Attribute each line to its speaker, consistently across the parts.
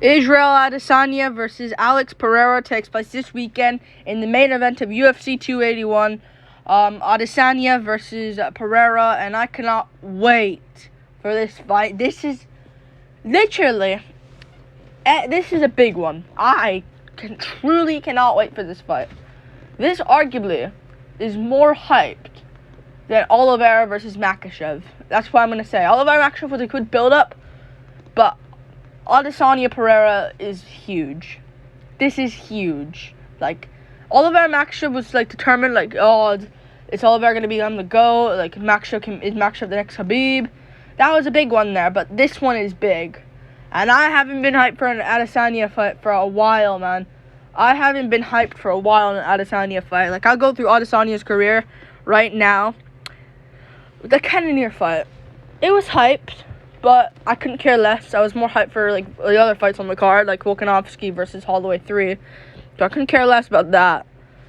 Speaker 1: Israel Adesanya versus Alex Pereira takes place this weekend in the main event of UFC 281. Adesanya versus Pereira, and I cannot wait for this fight. This is literally, this is a big one. I truly cannot wait for this fight. This arguably is more hyped than Oliveira versus Makhachev. That's what I'm going to say. Oliveira Makhachev was a good build-up, but Adesanya Pereira is huge. This is huge. Like, Oliveira Makhachev was determined, is Oliveira going to be on the go? Is Makhachev the next Khabib? That was a big one there, but this one is big. And I haven't been hyped for an Adesanya fight for a while, man. I haven't been hyped for a while in an Adesanya fight. I'll go through Adesanya's career right now. The Cannonier fight, it was hyped, but I couldn't care less. I was more hyped for the other fights on the card, like Volkanovski versus Holloway 3. So I couldn't care less about that.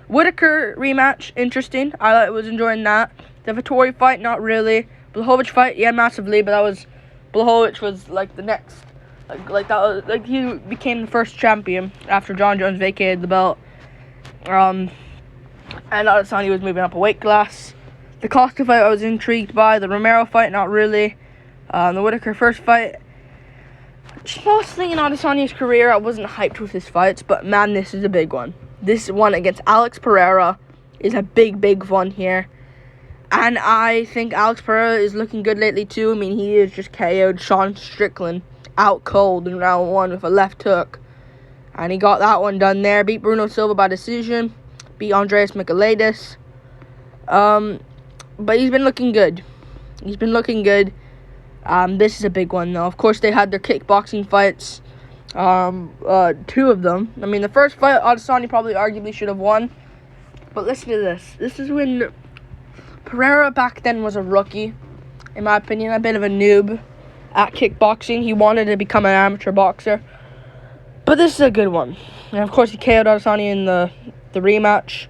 Speaker 1: Whitaker rematch, interesting. I was enjoying that. The Vettori fight, not really. Blachowicz fight, yeah, massively. But Blachowicz was the next, he became the first champion after John Jones vacated the belt. And Adesanya was moving up a weight class. The Costa fight I was intrigued by. The Romero fight, not really. The Whitaker first fight, just mostly in Adesanya's career, I wasn't hyped with his fights, but man, this is a big one. This one against Alex Pereira is a big one here. And I think Alex Pereira is looking good lately too. I mean, he has just KO'd Sean Strickland out cold in round 1 with a left hook. And he got that one done there. Beat Bruno Silva by decision. Beat Andreas Michailidis. But he's been looking good. This is a big one, though. Of course, they had their kickboxing fights. 2 of them. I mean, the first fight, Adesanya probably arguably should have won. But listen to this. This is when Pereira back then was a rookie, in my opinion, a bit of a noob at kickboxing. He wanted to become an amateur boxer. But this is a good one. And, of course, he KO'd Adesanya in the rematch.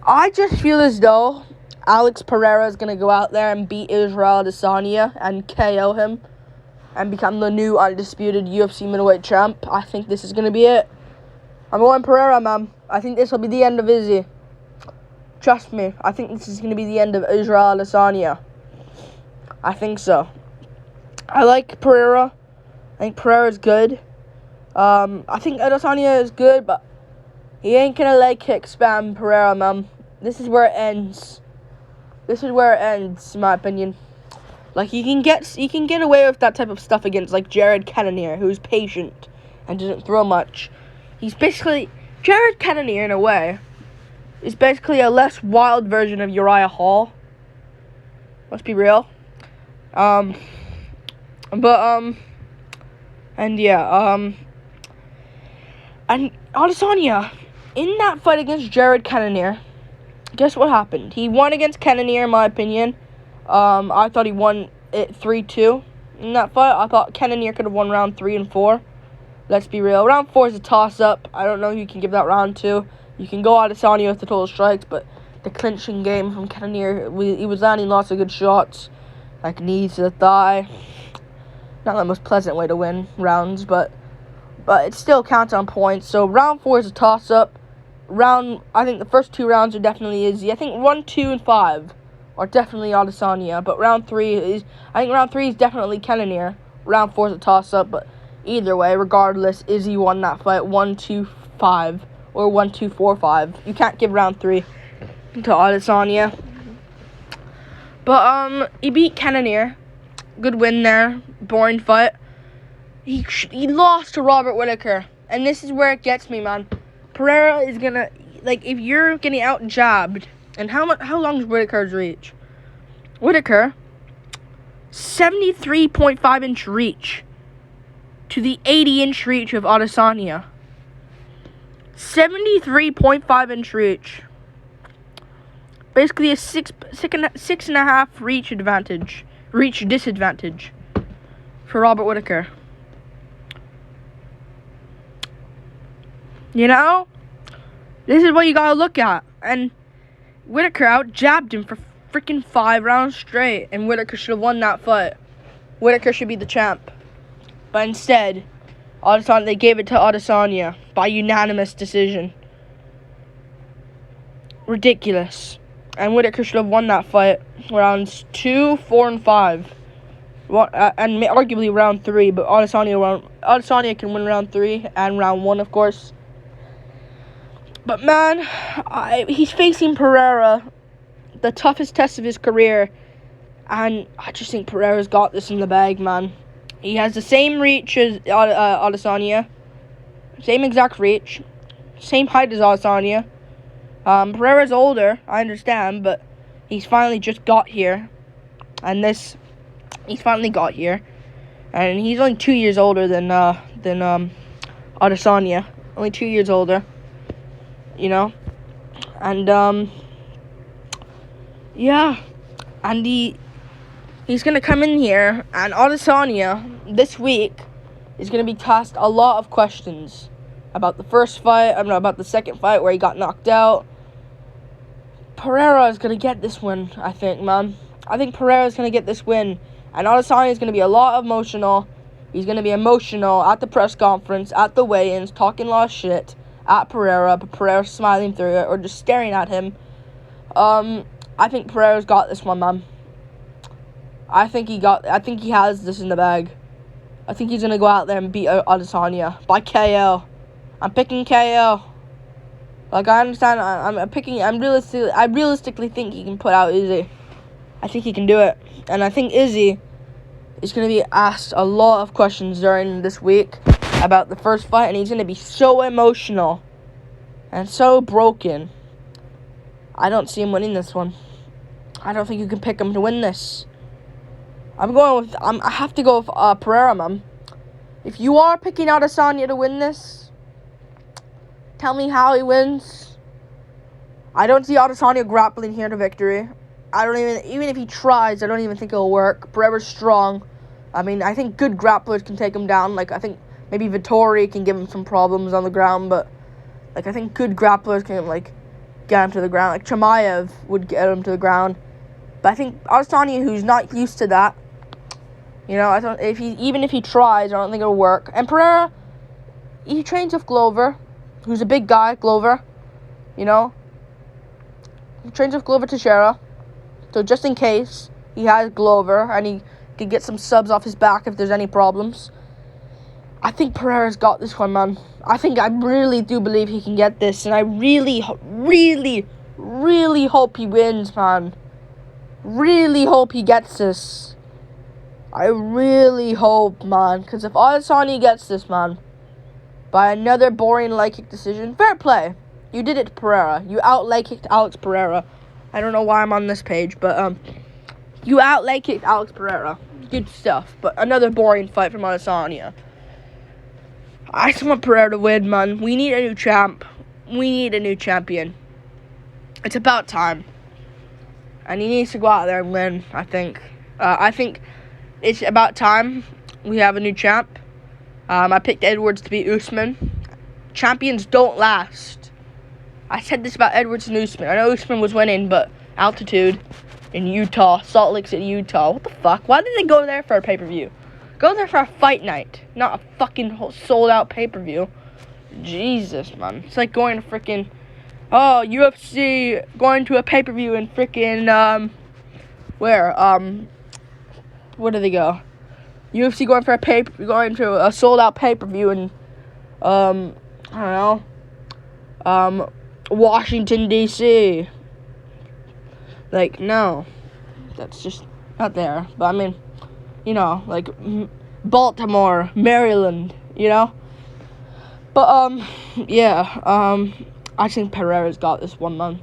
Speaker 1: I just feel as though Alex Pereira is going to go out there and beat Israel Adesanya and KO him and become the new undisputed UFC middleweight champ. I think this is going to be it. I'm going Pereira, man. I think this will be the end of Izzy. Trust me. I think this is going to be the end of Israel Adesanya. I think so. I like Pereira. I think Pereira is good. I think Adesanya is good, but he ain't going to leg kick spam Pereira, man. This is where it ends. In my opinion. He can get away with that type of stuff against Jared Cannonier, who's patient and doesn't throw much. He's basically Jared Cannonier in a way is basically a less wild version of Uriah Hall. Let's be real. And Adesanya in that fight against Jared Cannonier, guess what happened? He won against Cannonier, in my opinion. I thought he won it 3-2 in that fight. I thought Cannonier could have won round 3 and 4. Let's be real. Round 4 is a toss-up. I don't know who you can give that round to. You can go Adesanya with the total strikes, but the clinching game from Cannonier, he was landing lots of good shots, knees to the thigh. Not the most pleasant way to win rounds, but it still counts on points. So round 4 is a toss-up. I think the first 2 rounds are definitely Izzy. I think 1, 2, and 5 are definitely Adesanya, but round 3 is definitely Cannonier. Round 4 is a toss-up, but either way, regardless, Izzy won that fight 1-2-5 or 1-2-4-5. You can't give round 3 to Adesanya. But he beat Cannonier. Good win there. Boring fight. He lost to Robert Whitaker, and this is where it gets me, man. Pereira is gonna, if you're getting out jabbed, and how long is Whitaker's reach? Whitaker, 73.5 inch reach to the 80-inch reach of Adesanya. 73.5 inch reach. Basically a 6.5 reach disadvantage for Robert Whitaker. You know? This is what you gotta look at. And Whitaker out-jabbed him for freaking 5 rounds straight. And Whitaker should have won that fight. Whitaker should be the champ. But instead, They gave it to Adesanya by unanimous decision. Ridiculous. And Whitaker should have won that fight. Rounds 2, 4, and 5. And arguably round 3, but Adesanya can win round 3 and round 1, of course. But man, he's facing Pereira, the toughest test of his career, and I just think Pereira's got this in the bag, man. He has the same reach as Adesanya, same exact reach, same height as Adesanya. Pereira's older, I understand, but he's finally just got here, and he's finally got here, and he's only 2 years older than Adesanya, only 2 years older, you know, and yeah, and he's gonna come in here, and Adesanya this week is gonna be asked a lot of questions about the first fight, about the second fight where he got knocked out. Pereira is going to get this win, I think, man. I think Pereira is going to get this win. And Adesanya is going to be a lot emotional. He's going to be emotional at the press conference, at the weigh-ins, talking a lot of shit at Pereira, but Pereira smiling through it or just staring at him. I think Pereira's got this one, man. I think he has this in the bag. I think he's going to go out there and beat Adesanya by KO. I'm picking KO. Like, I understand, I realistically think he can put out Izzy. I think he can do it. And I think Izzy is going to be asked a lot of questions during this week about the first fight, and he's going to be so emotional and so broken. I don't see him winning this one. I don't think you can pick him to win this. I have to go with Pereira, man. If you are picking Adesanya to win this, tell me how he wins. I don't see Adesanya grappling here to victory. Even if he tries, I don't even think it'll work. Pereira's strong. I mean, I think good grapplers can take him down. Like, I think maybe Vittori can give him some problems on the ground, but, like, I think good grapplers can, like, get him to the ground. Like, Chimaev would get him to the ground. But I think Adesanya, who's not used to that, you know, even if he tries, I don't think it'll work. And Pereira, he trains with Glover, who's a big guy, Glover, you know. He trains with Glover Teixeira. So just in case he has Glover and he can get some subs off his back if there's any problems. I think Pereira's got this one, man. I really do believe he can get this. And I really, really, really hope he wins, man. Really hope he gets this. I really hope, man. Because if Adesanya gets this, man, by another boring leg kick decision, fair play. You did it to Pereira. You out leg kicked Alex Pereira. I don't know why I'm on this page, but you out leg kicked Alex Pereira. Good stuff. But another boring fight from Adesanya. I just want Pereira to win, man. We need a new champ. We need a new champion. It's about time. And he needs to go out there and win, I think. I think it's about time we have a new champ. I picked Edwards to beat Usman. Champions don't last. I said this about Edwards and Usman. I know Usman was winning, but altitude in Utah, Salt Lake City, Utah. What the fuck? Why did they go there for a pay-per-view? Go there for a fight night, not a fucking sold-out pay-per-view. Jesus, man. It's like going to freaking, UFC, going to a pay-per-view in freaking, where do they go? UFC going to a sold-out pay-per-view in, I don't know, Washington, D.C. Like, no, that's just not there. But, I mean, you know, like, Baltimore, Maryland, you know? But, I think Pereira's got this one, man.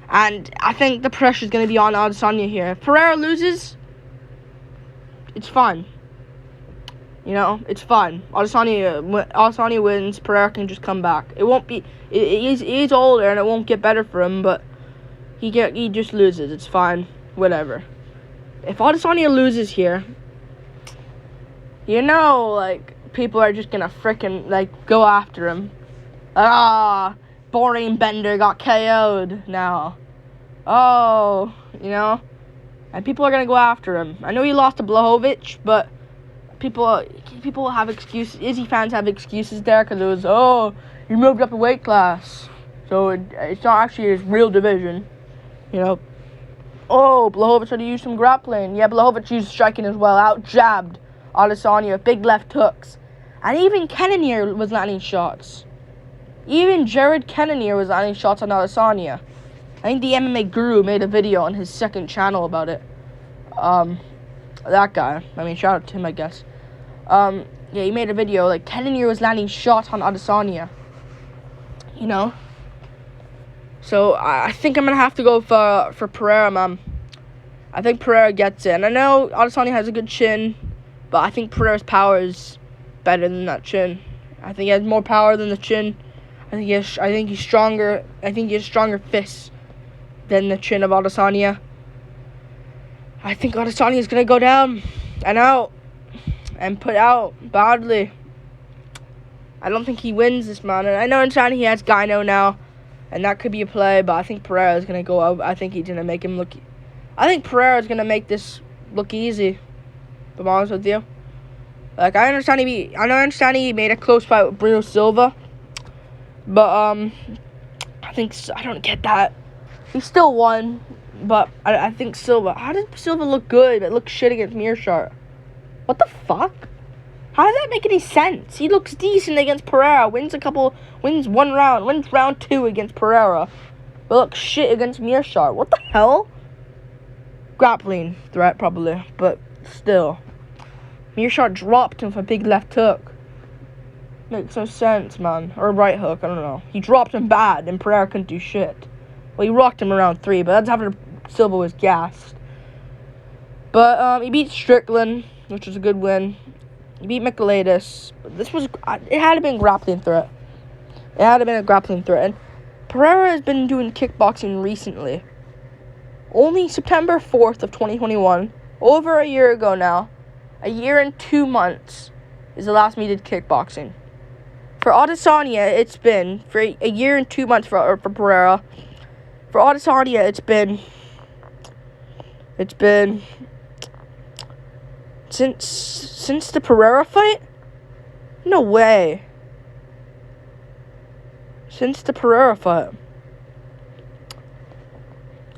Speaker 1: And I think the pressure's going to be on Adesanya here. If Pereira loses, it's fine. You know, it's fine. Adesanya wins, Pereira can just come back. It won't be, he's older and it won't get better for him, but he just loses. It's fine. Whatever. If Adesanya loses here, you know, like, people are just gonna freaking, like, go after him. Boring Bender got KO'd now. Oh, you know? And people are gonna go after him. I know he lost to Blachowicz, but people have excuses. Izzy fans have excuses there because it was, oh, he moved up a weight class, so it's not actually his real division, you know. Oh, Blachowicz had to use some grappling. Yeah, Blachowicz used striking as well. Out jabbed Adesanya with big left hooks, and even Cannonier was landing shots. Even Jared Cannonier was landing shots on Adesanya. I think the MMA Guru made a video on his second channel about it. That guy. I mean, shout out to him, I guess. Yeah, he made a video, like, Cannonier was landing shots on Adesanya. You know? So, I think I'm going to have to go for Pereira, man. I think Pereira gets it. And I know Adesanya has a good chin, but I think Pereira's power is better than that chin. I think he has more power than the chin. I think he's stronger. I think he has stronger fists than the chin of Adesanya. I think Adesanya is going to go down and out and put out badly. I don't think he wins this, man. And I know inside he has Gyno now, and that could be a play, but I think Pereira is going to go out. I think he's going to make him look... I think Pereira is going to make this look easy, if I'm honest with you. Like, I understand he made a close fight with Bruno Silva, but, I don't get that. He still won. But I think Silva... How does Silva look good but look shit against Mearshart? What the fuck? How does that make any sense? He looks decent against Pereira. Wins one round. Wins round 2 against Pereira. But looks shit against Mearshart. What the hell? Grappling threat, probably. But still. Mearshart dropped him for a big left hook. Makes no sense, man. Or right hook, I don't know. He dropped him bad and Pereira couldn't do shit. Well, he rocked him around 3, but that's after Silva was gassed. But he beat Strickland, which was a good win. He beat Michailidis. It had to be a grappling threat. It had to be a grappling threat. And Pereira has been doing kickboxing recently. Only September 4th of 2021, over a year ago now, a year and 2 months is the last time he did kickboxing. For Adesanya, it's been, for a year and 2 months for Pereira. For Adesanya, it's been since the Pereira fight? No way. Since the Pereira fight.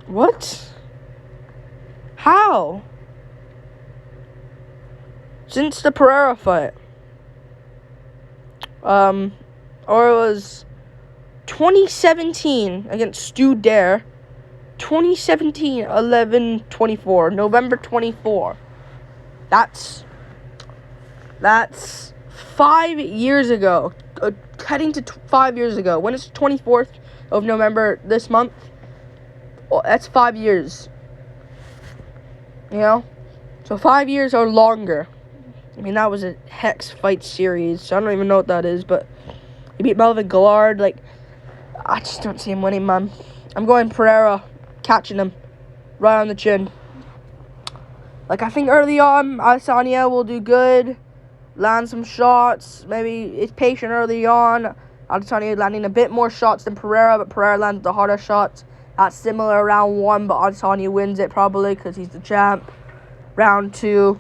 Speaker 1: What? How? Since the Pereira fight. Or it was 2017 against Stu Dare. 2017, 11/24, November 24. That's 5 years ago. Heading to 5 years ago. When it's 24th of November this month, well, that's 5 years. You know? So 5 years or longer. I mean, that was a Hex fight series, so I don't even know what that is, but he beat Melvin Gillard. Like, I just don't see him winning, man. I'm going Pereira, catching him right on the chin. Like, I think early on, Adesanya will do good, land some shots. Maybe it's patient early on. Adesanya landing a bit more shots than Pereira, but Pereira landed the harder shots. That's similar round 1, but Adesanya wins it probably because he's the champ. Round 2,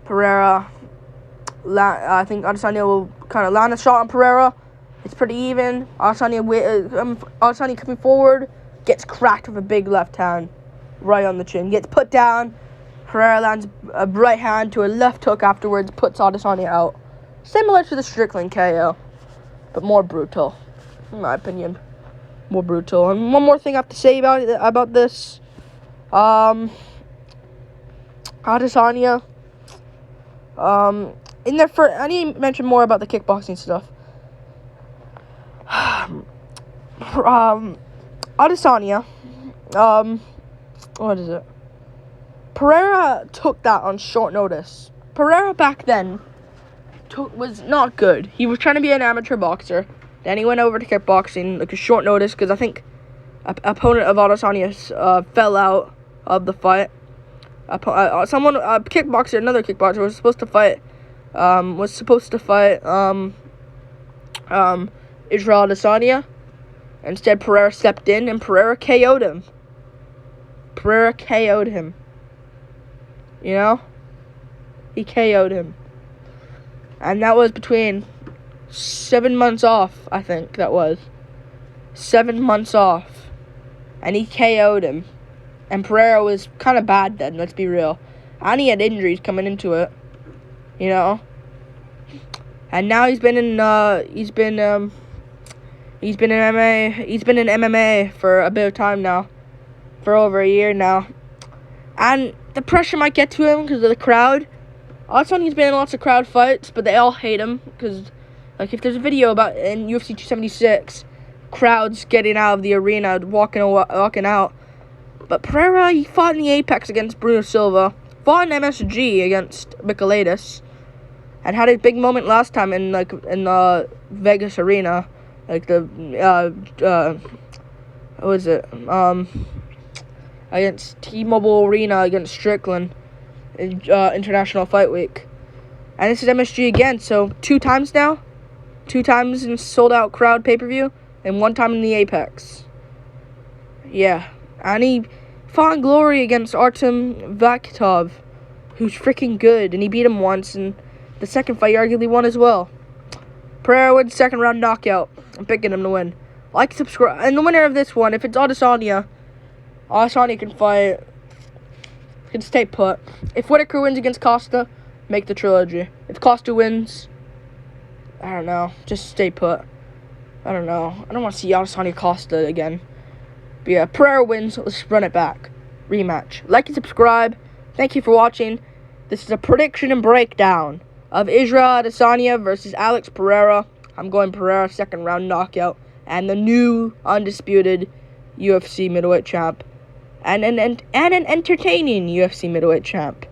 Speaker 1: Pereira, I think Adesanya will kind of land a shot on Pereira. It's pretty even. Adesanya coming forward, gets cracked with a big left hand right on the chin. Gets put down. Pereira lands a right hand to a left hook afterwards, puts Adesanya out. Similar to the Strickland KO, but more brutal, in my opinion. More brutal. And one more thing I have to say about this. Adesanya. In their first, I need to mention more about the kickboxing stuff. Adesanya. What is it? Pereira took that on short notice. Pereira back then was not good. He was trying to be an amateur boxer. Then he went over to kickboxing, like a short notice, because I think an opponent of Adesanya's fell out of the fight. Another kickboxer was supposed to fight Israel Adesanya. Instead, Pereira stepped in and Pereira KO'd him. You know? He KO'd him. And that was between 7 months off, I think that was. 7 months off. And he KO'd him. And Pereira was kind of bad then, let's be real. And he had injuries coming into it. You know? And now he's been in MMA for a bit of time now. For over a year now. And the pressure might get to him because of the crowd. Adesanya's been in lots of crowd fights, but they all hate him because, like, if there's a video about in UFC 276, crowds getting out of the arena, walking out. But Pereira, he fought in the Apex against Bruno Silva, fought in MSG against Michailidis, and had a big moment last time in the Vegas arena, like the what was it? Against T-Mobile Arena against Strickland. International Fight Week. And this is MSG again, so 2 times now. 2 times in sold-out crowd pay-per-view, and 1 time in the Apex. Yeah. And he fought in Glory against Artem Vakitov, who's freaking good, and he beat him once, and the second fight he arguably won as well. Pereira wins 2nd round knockout. I'm picking him to win. Like, subscribe, and the winner of this one, if it's Adesanya can fight. Can stay put. If Whitaker wins against Costa, make the trilogy. If Costa wins, I don't know. Just stay put. I don't know. I don't want to see Adesanya Costa again. But yeah, Pereira wins. Let's run it back. Rematch. Like and subscribe. Thank you for watching. This is a prediction and breakdown of Israel Adesanya versus Alex Pereira. I'm going Pereira 2nd round knockout. And the new undisputed UFC middleweight champ. And an entertaining UFC middleweight champ.